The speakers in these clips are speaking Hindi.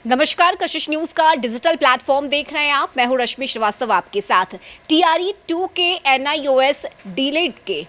नमस्कार, कशिश न्यूज का डिजिटल प्लेटफॉर्म देख रहे हैं आप। मैं हूं रश्मि श्रीवास्तव आपके साथ। TRE-2 के NIOS डीलेड के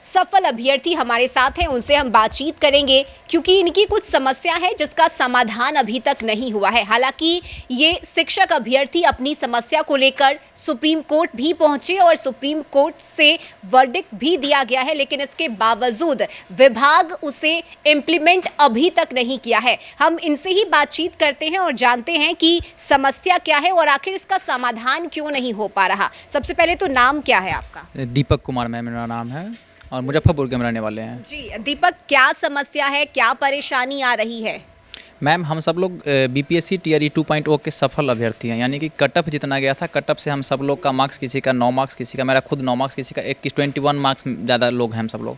सफल अभ्यर्थी हमारे साथ हैं, उनसे हम बातचीत करेंगे क्योंकि इनकी कुछ समस्या है जिसका समाधान अभी तक नहीं हुआ है। हालांकि ये शिक्षक अभ्यर्थी अपनी समस्या को लेकर सुप्रीम कोर्ट भी पहुंचे और सुप्रीम कोर्ट से वर्डिक्ट भी दिया गया है, लेकिन इसके बावजूद विभाग उसे इम्प्लीमेंट अभी तक नहीं किया है। हम इनसे ही बातचीत करते हैं और जानते हैं कि समस्या क्या है और आखिर इसका समाधान क्यों नहीं हो पा रहा। सबसे पहले तो नाम क्या है आपका? दीपक कुमार मैम मेरा नाम है और मुजफ्फरपुर के हम रहने वाले हैं। जी दीपक, क्या समस्या है, क्या परेशानी आ रही है? मैम हम सब लोग BPSC TRE 2.0 के सफल अभ्यर्थी हैं, यानी कि कटअप जितना गया था, कटअप से हम सब लोग का मार्क्स, किसी का 9 मार्क्स, किसी का, मेरा खुद 9 मार्क्स, किसी का 21 मार्क्स ज़्यादा लोग हैं हम सब लोग।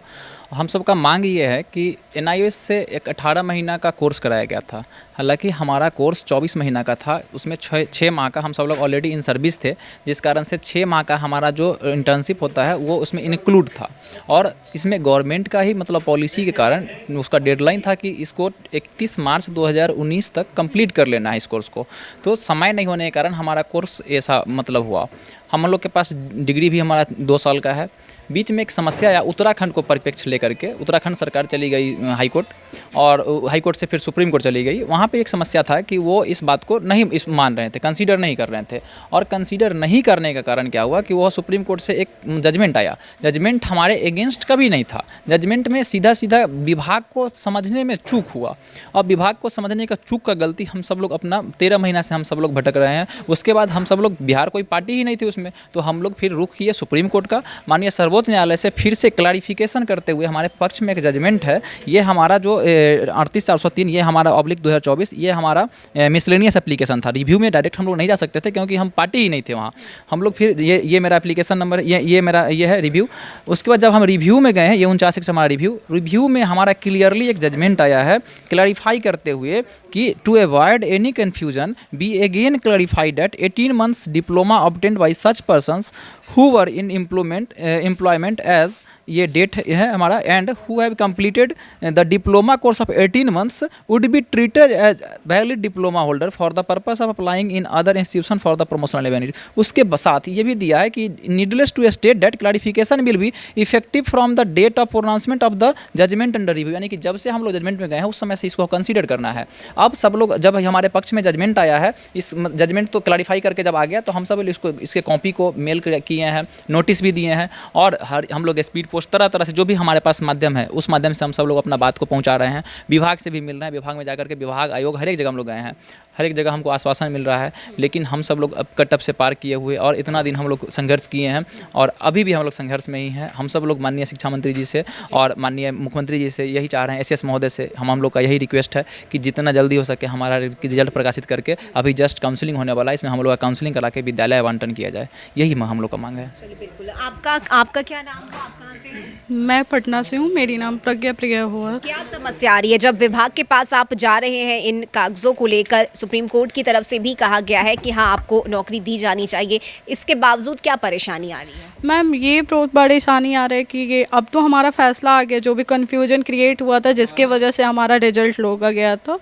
हम सब का मांग ये है कि NIOS से एक 18 महीना का कोर्स कराया गया था। हालांकि हमारा कोर्स 24 महीना का था, उसमें 6 माह का हम सब लोग ऑलरेडी इन सर्विस थे, जिस कारण से 6 माह का हमारा जो इंटर्नशिप होता है वो उसमें इंक्लूड था। और इसमें गवर्नमेंट का ही मतलब पॉलिसी के कारण उसका डेडलाइन था कि इसको 31 मार्च 2019 तक कंप्लीट कर लेना है इस कोर्स को। तो समय नहीं होने के कारण हमारा कोर्स ऐसा मतलब हुआ। हम लोग के पास डिग्री भी हमारा 2 साल का है। बीच में एक समस्या आया, उत्तराखंड को परिप्रेक्ष्य लेकर के उत्तराखंड सरकार चली गई हाई कोर्ट, और हाई कोर्ट से फिर सुप्रीम कोर्ट चली गई। वहाँ पे एक समस्या था कि वो इस बात को नहीं मान रहे थे, कंसीडर नहीं कर रहे थे। और कंसीडर नहीं करने का कारण क्या हुआ कि वो सुप्रीम कोर्ट से एक जजमेंट आया। जजमेंट हमारे अगेंस्ट कभी नहीं था। जजमेंट में सीधा सीधा विभाग को समझने में चूक हुआ, और विभाग को समझने का चूक का गलती हम सब लोग अपना 13 महीना से हम सब लोग भटक रहे हैं। उसके बाद हम सब लोग, बिहार कोई पार्टी ही नहीं थी उसमें, तो हम लोग फिर रुख किए सुप्रीम कोर्ट का। माननीय सर्वोच्च न्यायालय से फिर से क्लैरिफिकेशन करते हुए हमारे पक्ष में एक जजमेंट है। ये हमारा जो 38/403, ये हमारा /2024, ये हमारा मिसलेनियस एप्लीकेशन था। रिव्यू में डायरेक्ट हम लोग नहीं जा सकते थे क्योंकि हम पार्टी ही नहीं थे वहाँ। हम लोग फिर ये मेरा एप्लीकेशन नंबर, ये मेरा ये है रिव्यू। उसके बाद जब हम रिव्यू में गए हैं, ये 49 हमारा रिव्यू में हमारा क्लियरली एक जजमेंट आया है क्लैरिफाई करते हुए कि to avoid any confusion be again clarified that 18 months diploma obtained by such persons who were in employment as, ये डेट है हमारा, and who have completed the diploma course of 18 months would be treated as valid diploma holder for the purpose of applying in other institution for the promotional benefit. उसके साथ ये भी दिया है कि needless to state that clarification will be effective from the date of pronouncement of the judgement under review, यानी कि जब से हम लोग जजमेंट में गए हैं उस समय से इसको कंसीडर करना है। अब सब लोग, जब हमारे पक्ष में जजमेंट आया है, इस जजमेंट तो क्लैरिफाई करके जब आ गया, तो हम सब इसके कॉपी को मेल किए हैं, नोटिस भी दिए हैं, और हम लोग स्पीड पोस्ट तरह से जो भी हमारे पास माध्यम है उस माध्यम से हम सब लोग अपना बात को पहुंचा रहे हैं। विभाग से भी मिल रहे हैं, विभाग में जाकर के विभाग, आयोग, हर एक जगह हम लोग गए हैं, हर एक जगह हमको आश्वासन मिल रहा है। लेकिन हम सब लोग अब कटअप से पार किए हुए और इतना दिन हम लोग संघर्ष किए हैं और अभी भी हम लोग संघर्ष में ही हैं। हम सब लोग माननीय शिक्षा मंत्री जी से और माननीय मुख्यमंत्री जी से यही चाह रहे हैं, SS महोदय से हम लोग का यही रिक्वेस्ट है कि जितना जल्दी हो सके हमारा रिजल्ट प्रकाशित करके, अभी जस्ट काउंसलिंग होने वाला है, इसमें हम लोग का काउंसलिंग करा के विद्यालय आवंटन किया जाए, यही हम लोग का मांग है। चलिए बिल्कुल। आपका क्या नाम था, आप कहाँ से हैं? मैं पटना से हूँ, मेरी नाम प्रज्ञा प्रिया हुआ। क्या समस्या आ रही है जब विभाग के पास आप जा रहे हैं इन कागजों को लेकर? सुप्रीम कोर्ट की तरफ से भी कहा गया है कि हाँ, आपको नौकरी दी जानी चाहिए, इसके बावजूद क्या परेशानी आ रही है? मैम, ये बहुत परेशानी आ रही है कि ये अब तो हमारा फैसला आ गया, जो भी कन्फ्यूजन क्रिएट हुआ था जिसके वजह से हमारा रिजल्ट रोका गया था,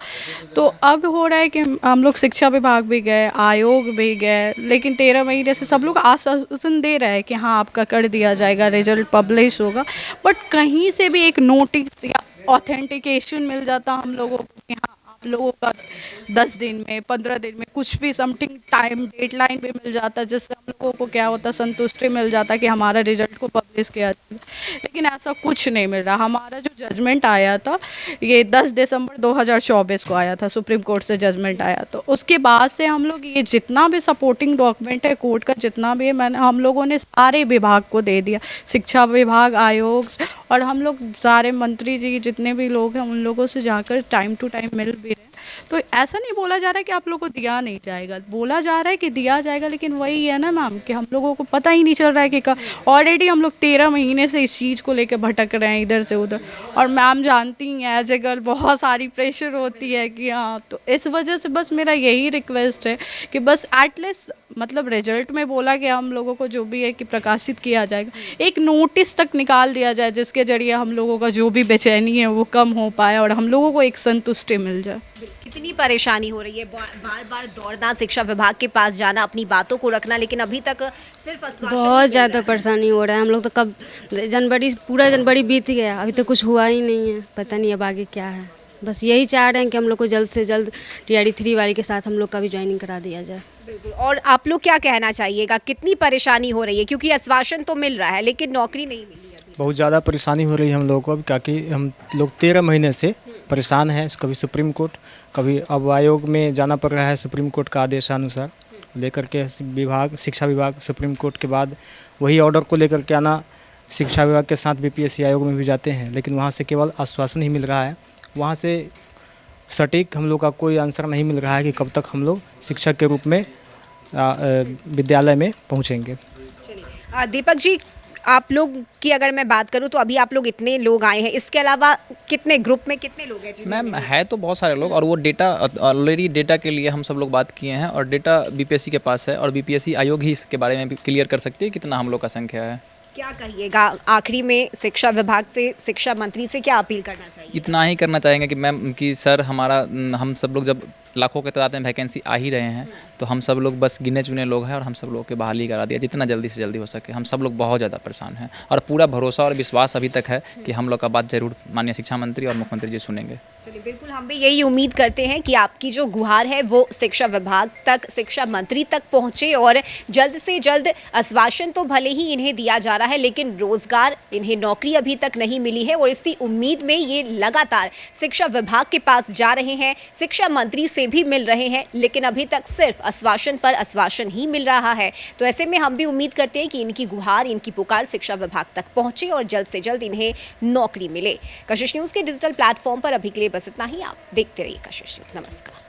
तो अब हो रहा है कि हम लोग शिक्षा विभाग भी गए, आयोग भी गए, लेकिन 13 महीने से सब लोग आश्वासन दे रहे हैं कि हाँ आपका कर दिया जाएगा, रिजल्ट पब्लिश होगा, बट कहीं से भी एक नोटिस या ऑथेंटिकेशन मिल जाता हम लोगों को कि हाँ आप लोगों का 10 दिन में, 15 दिन में कुछ भी समथिंग टाइम डेडलाइन भी मिल जाता, जिससे हम लोगों को क्या होता, संतुष्टि मिल जाता कि हमारा रिजल्ट को पब्लिश किया जाएगा। लेकिन ऐसा कुछ नहीं मिल रहा। हमारा जो जजमेंट आया था ये 10 दिसंबर 2024 को आया था, सुप्रीम कोर्ट से जजमेंट आया, तो उसके बाद से हम लोग ये जितना भी सपोर्टिंग डॉक्यूमेंट है कोर्ट का, जितना भी है, हम लोगों ने सारे विभाग को दे दिया, शिक्षा विभाग, आयोग, और हम लोग सारे मंत्री जी जितने भी लोग हैं उन लोगों से जाकर टाइम टू टाइम मिल भी रहे। तो ऐसा नहीं बोला जा रहा है कि आप लोगों को दिया नहीं जाएगा, बोला जा रहा है कि दिया जाएगा, लेकिन वही है ना मैम कि हम लोगों को पता ही नहीं चल रहा है कि ऑलरेडी हम लोग 13 महीने से इस चीज़ को लेकर भटक रहे हैं इधर से उधर। और मैम जानती हैं एज ए गर्ल बहुत सारी प्रेशर होती है कि हाँ, तो इस वजह से बस मेरा यही रिक्वेस्ट है कि बस एटलीस्ट मतलब रिजल्ट में बोला गया हम लोगों को जो भी है कि प्रकाशित किया जाएगा, एक नोटिस तक निकाल दिया जाए जिसके जरिए हम लोगों का जो भी बेचैनी है वो कम हो पाए और हम लोगों को एक संतुष्टि मिल जाए। कितनी कितनी परेशानी हो रही है? बार बार दौड़ना, शिक्षा विभाग के पास जाना, अपनी बातों को रखना, लेकिन अभी तक सिर्फ आश्वासन ही बहुत मिल ज़्यादा रहा है। परेशानी हो रहा है। हम लोग तो कब पूरा जनवरी बीत गया, अभी तो कुछ हुआ ही नहीं है। पता नहीं अब आगे क्या है। बस यही चाह रहे हैं कि हम लोग को जल्द से जल्द TRE 3 वाले के साथ हम लोग का भी ज्वाइनिंग करा दिया जाए। बिल्कुल। और आप लोग क्या कहना चाहिएगा, कितनी परेशानी हो रही है? क्योंकि आश्वासन तो मिल रहा है लेकिन नौकरी नहीं मिली अभी। बहुत ज़्यादा परेशानी हो रही है हम लोगों को, क्योंकि हम लोग 13 महीने से परेशान हैं। कभी सुप्रीम कोर्ट, कभी अब आयोग में जाना पड़ रहा है सुप्रीम कोर्ट का आदेशानुसार लेकर के विभाग, शिक्षा विभाग सुप्रीम कोर्ट के बाद वही ऑर्डर को लेकर के आना। शिक्षा विभाग के साथ BPSC आयोग में भी जाते हैं, लेकिन वहाँ से केवल आश्वासन ही मिल रहा है। वहाँ से सटीक हम लोग का कोई आंसर नहीं मिल रहा है कि कब तक हम लोग शिक्षक के रूप में विद्यालय में पहुँचेंगे। चलिए दीपक जी, आप लोग की अगर मैं बात करूं तो अभी आप लोग इतने लोग आए हैं, इसके अलावा कितने ग्रुप में कितने लोग हैं? मैम है तो बहुत सारे लोग, और वो डेटा ऑलरेडी डेटा के लिए हम सब लोग बात किए हैं, और डेटा BPSC के पास है, और BPSC आयोग ही इसके बारे में भी क्लियर कर सकती है कितना हम लोग का संख्या है। क्या कहिएगा आखिरी में, शिक्षा विभाग से, शिक्षा मंत्री से क्या अपील करना चाहिए? इतना ही करना चाहेंगे कि मैम कि सर हमारा हम सब लोग जब लाखों के तादाद में वैकेंसी आ ही रहे हैं, तो हम सब लोग बस गिने चुने लोग हैं, और हम सब लोग के बहाली करा दिया जितना जल्दी से जल्दी हो सके। हम सब लोग बहुत ज़्यादा परेशान हैं, और पूरा भरोसा और विश्वास अभी तक है कि हम लोग का बात जरूर माननीय शिक्षा मंत्री और मुख्यमंत्री जी सुनेंगे। चलिए बिल्कुल, हम भी यही उम्मीद करते हैं कि आपकी जो गुहार है वो शिक्षा विभाग तक, शिक्षा मंत्री तक पहुंचे, और जल्द से जल्द आश्वासन तो भले ही इन्हें दिया जा रहा है लेकिन रोजगार, इन्हें नौकरी अभी तक नहीं मिली है, और इसी उम्मीद में ये लगातार शिक्षा विभाग के पास जा रहे हैं, शिक्षा मंत्री से भी मिल रहे हैं, लेकिन अभी तक सिर्फ आश्वासन पर आश्वासन ही मिल रहा है। तो ऐसे में हम भी उम्मीद करते हैं कि इनकी गुहार, इनकी पुकार शिक्षा विभाग तक पहुंचे और जल्द से जल्द इन्हें नौकरी मिले। कशिश न्यूज़ के डिजिटल प्लेटफॉर्म पर अभी के लिए बस इतना ही। आप देखते रहिए कशिश न्यूज़। नमस्कार।